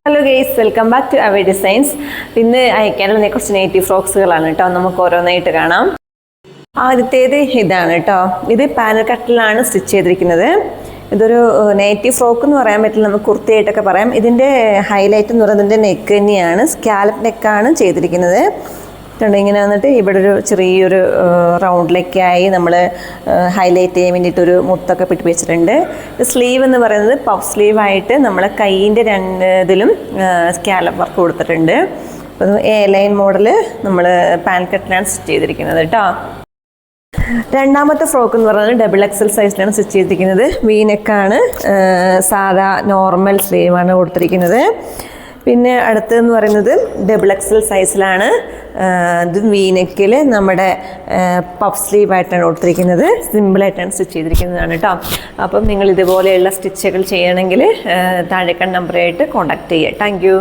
Hello guys, welcome back to our designs. ഇന്ന് അയക്കാനുള്ള കുറച്ച് നെറ്റീവ് ഫ്രോക്സുകളാണ് കേട്ടോ. നമുക്ക് ഓരോന്നായിട്ട് കാണാം. ആദ്യത്തേത് ഇതാണ് കേട്ടോ. ഇത് പാനൽ കട്ടിലാണ് സ്റ്റിച്ച് ചെയ്തിരിക്കുന്നത്. ഇതൊരു നെറ്റീവ് ഫ്രോക്ക് എന്ന് പറയാൻ പറ്റില്ല, നമുക്ക് കുർത്തിയായിട്ടൊക്കെ പറയാം. ഇതിൻ്റെ ഹൈലൈറ്റ് എന്ന് പറയുന്നത് നെക്ക് തന്നെയാണ്. സ്കാലപ്പ് നെക്കാണ് ചെയ്തിരിക്കുന്നത്. ഇങ്ങനെ വന്നിട്ട് ഇവിടെ ഒരു ചെറിയൊരു റൗണ്ടിലേക്കായി നമ്മൾ ഹൈലൈറ്റ് ചെയ്യാൻ വേണ്ടിയിട്ടൊരു മുത്തൊക്കെ പിടിപ്പിച്ചിട്ടുണ്ട്. സ്ലീവ് എന്ന് പറയുന്നത് പഫ് സ്ലീവായിട്ട് നമ്മൾ കൈയിൻ്റെ ഇതിലും സ്കാലപ്പ് വർക്ക് കൊടുത്തിട്ടുണ്ട്. അപ്പോൾ എ ലൈൻ മോഡൽ നമ്മൾ പാൻ കട്ടിലാണ് സ്റ്റിച്ച് ചെയ്തിരിക്കുന്നത് കേട്ടോ. രണ്ടാമത്തെ ഫ്രോക്ക് എന്ന് പറയുന്നത് ഡബിൾ എക്സൽ സൈസിലാണ് സ്റ്റിച്ച് ചെയ്തിരിക്കുന്നത്. വീനെക്കാണ്, സാധാ നോർമൽ സ്ലീവാണ് കൊടുത്തിരിക്കുന്നത്. പിന്നെ അടുത്തതെന്ന് പറയുന്നത് ഡബിൾ എക്സൽ സൈസിലാണ്. ഇത് വീനെക്കിൽ നമ്മുടെ പഫ് സ്ലീവായിട്ടാണ് കൊടുത്തിരിക്കുന്നത്. സിമ്പിളായിട്ടാണ് സ്റ്റിച്ച് ചെയ്തിരിക്കുന്നതാണ് കേട്ടോ. അപ്പം നിങ്ങൾ ഇതുപോലെയുള്ള സ്റ്റിച്ചുകൾ ചെയ്യണമെങ്കിൽ താഴെ നമ്പറായിട്ട് കോൺടാക്ട് ചെയ്യുക. Thank you.